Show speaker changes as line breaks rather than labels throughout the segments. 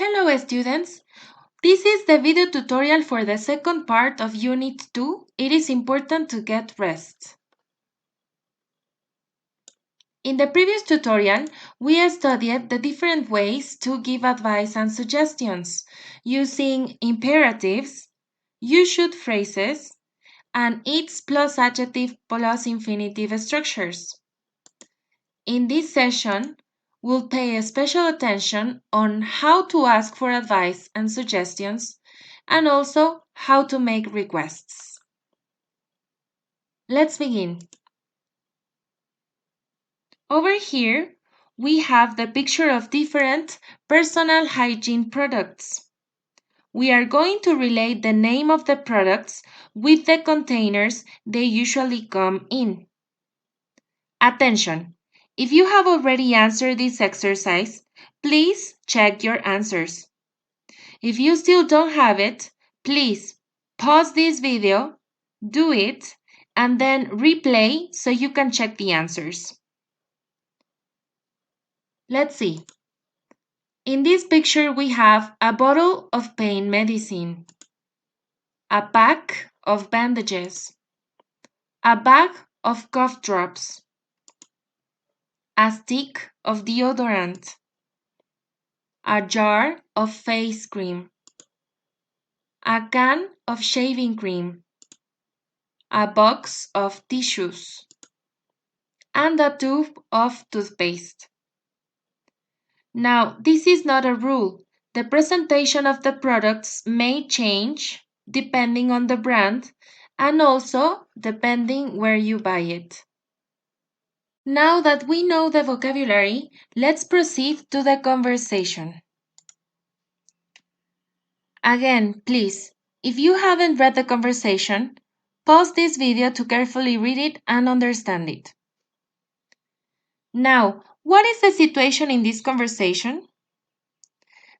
Hello students! This is the video tutorial for the second part of Unit 2. It is important to get rest. In the previous tutorial, we studied the different ways to give advice and suggestions using imperatives, you should phrases, and its plus adjective plus infinitive structures. In this session, we'll pay special attention on how to ask for advice and suggestions, and also how to make requests. Let's begin. Over here, we have the picture of different personal hygiene products. We are going to relate the name of the products with the containers they usually come in. Attention! If you have already answered this exercise, please check your answers. If you still don't have it, please pause this video, do it, and then replay so you can check the answers. Let's see. In this picture, we have a bottle of pain medicine, a pack of bandages, a bag of cough drops, a stick of deodorant, a jar of face cream, a can of shaving cream, a box of tissues, and a tube of toothpaste. Now, this is not a rule. The presentation of the products may change depending on the brand and also depending where you buy it. Now that we know the vocabulary, let's proceed to the conversation. Again, please, if you haven't read the conversation, pause this video to carefully read it and understand it. Now, what is the situation in this conversation?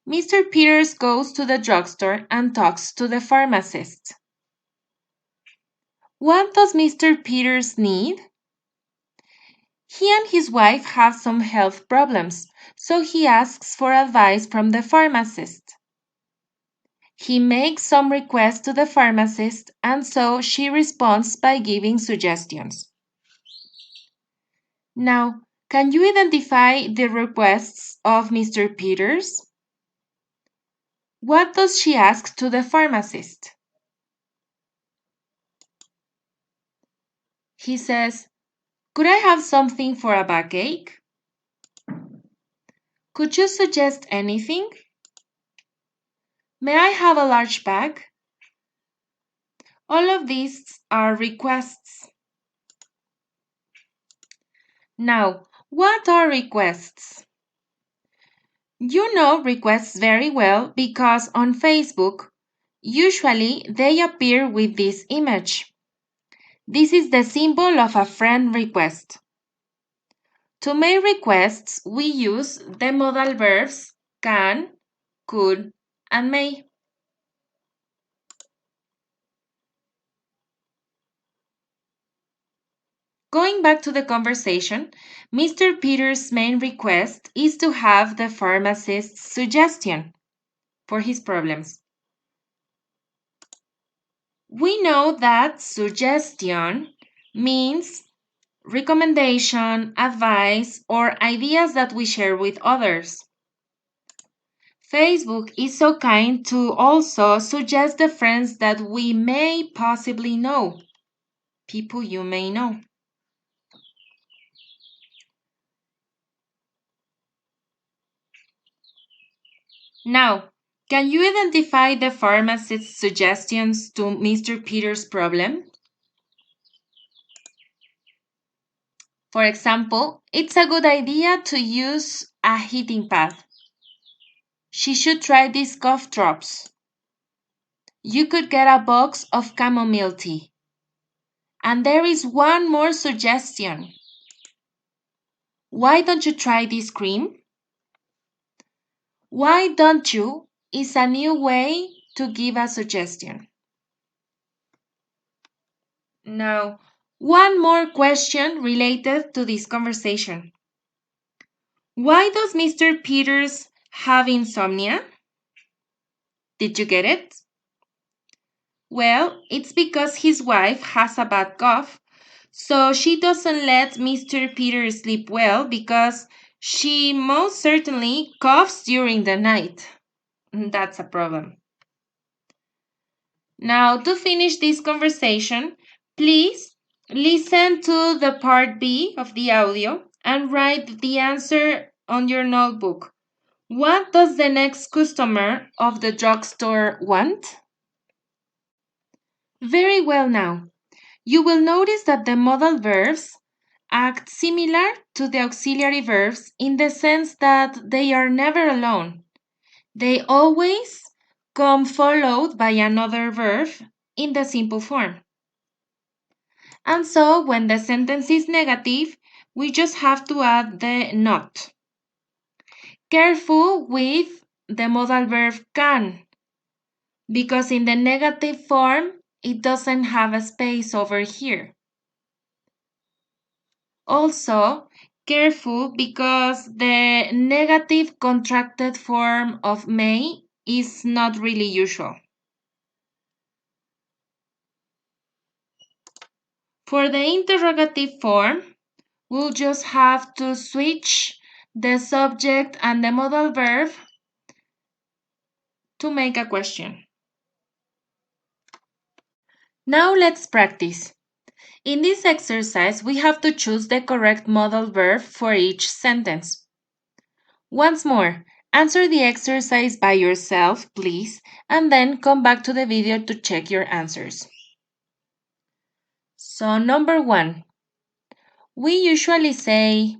Mr. Peters goes to the drugstore and talks to the pharmacist. What does Mr. Peters need? He and his wife have some health problems, so he asks for advice from the pharmacist. He makes some requests to the pharmacist, and so she responds by giving suggestions. Now, can you identify the requests of Mr. Peters? What does she ask to the pharmacist? He says, "Could I have something for a backache? Could you suggest anything? May I have a large bag?" All of these are requests. Now, what are requests? You know requests very well because on Facebook, usually they appear with this image. This is the symbol of a friend request. To make requests, we use the modal verbs can, could, and may. Going back to the conversation, Mr. Peters' main request is to have the pharmacist's suggestion for his problems. We know that suggestion means recommendation, advice, or ideas that we share with others. Facebook is so kind to also suggest the friends that we may possibly know, people you may know. Now, can you identify the pharmacist's suggestions to Mr. Peters' problem? For example, it's a good idea to use a heating pad. She should try these cough drops. You could get a box of chamomile tea. And there is one more suggestion. Why don't you try this cream? Why don't you is a new way to give a suggestion. Now, one more question related to this conversation. Why does Mr. Peters have insomnia? Did you get it? Well, it's because his wife has a bad cough, so she doesn't let Mr. Peter sleep well because she most certainly coughs during the night. That's a problem. Now, to finish this conversation, please listen to the part B of the audio and write the answer on your notebook. What does the next customer of the drugstore want? Very well now. You will notice that the modal verbs act similar to the auxiliary verbs in the sense that they are never alone. They always come followed by another verb in the simple form. And so when the sentence is negative, we just have to add the not. Careful with the modal verb can, because in the negative form, it doesn't have a space over here. Also, careful because the negative contracted form of may is not really usual. For the interrogative form, we'll just have to switch the subject and the modal verb to make a question. Now let's practice. In this exercise, we have to choose the correct modal verb for each sentence. Once more, answer the exercise by yourself, please, and then come back to the video to check your answers. So, number 1. We usually say,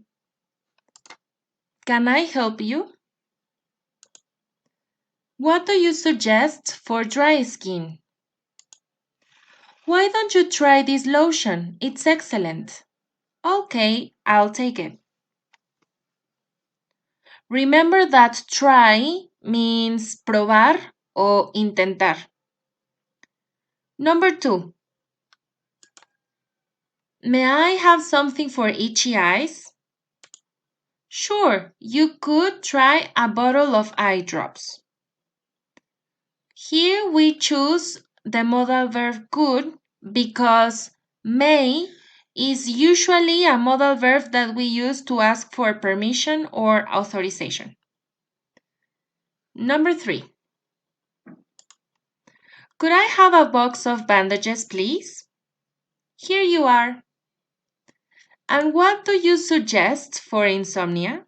"Can I help you?" What do you suggest for dry skin? Why don't you try this lotion? It's excellent. Okay, I'll take it. Remember that try means probar o intentar. Number 2. May I have something for itchy eyes? Sure, you could try a bottle of eye drops. Here we choose the modal verb could because may is usually a modal verb that we use to ask for permission or authorization. Number 3. Could I have a box of bandages, please? Here you are. And what do you suggest for insomnia?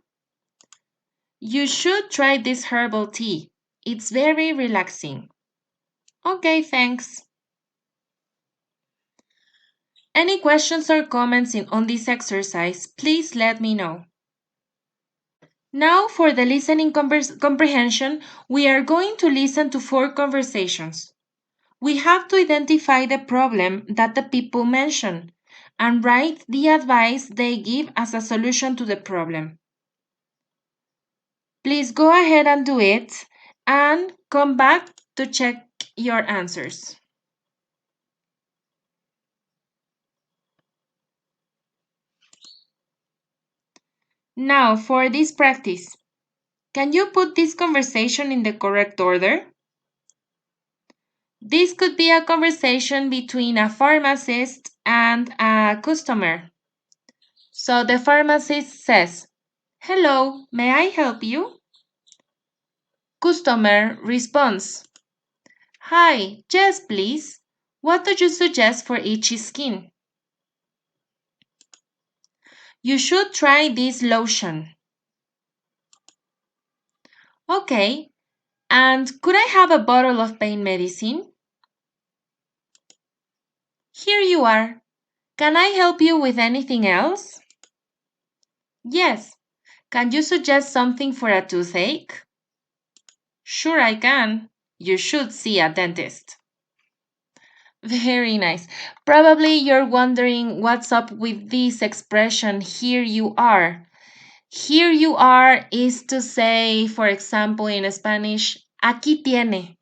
You should try this herbal tea. It's very relaxing. Okay, thanks. Any questions or comments on this exercise, please let me know. Now for the listening comprehension, we are going to listen to 4 conversations. We have to identify the problem that the people mention and write the advice they give as a solution to the problem. Please go ahead and do it and come back to check your answers. Now for this practice, can you put this conversation in the correct order? This could be a conversation between a pharmacist and a customer. So the pharmacist says, "Hello, may I help you?" Customer responds, "Hi, yes, please. What do you suggest for itchy skin?" "You should try this lotion." "Okay, and could I have a bottle of pain medicine?" "Here you are. Can I help you with anything else?" "Yes. Can you suggest something for a toothache?" "Sure I can. You should see a dentist." Very nice. Probably you're wondering what's up with this expression, "here you are." Here you are is to say, for example, in Spanish, "aquí tiene"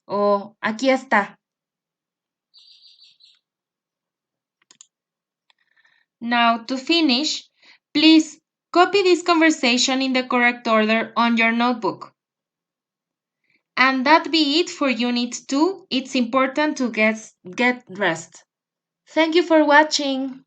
o "aquí está." Now, to finish, please copy this conversation in the correct order on your notebook. And that be it for Unit 2. It's important to get rest. Thank you for watching.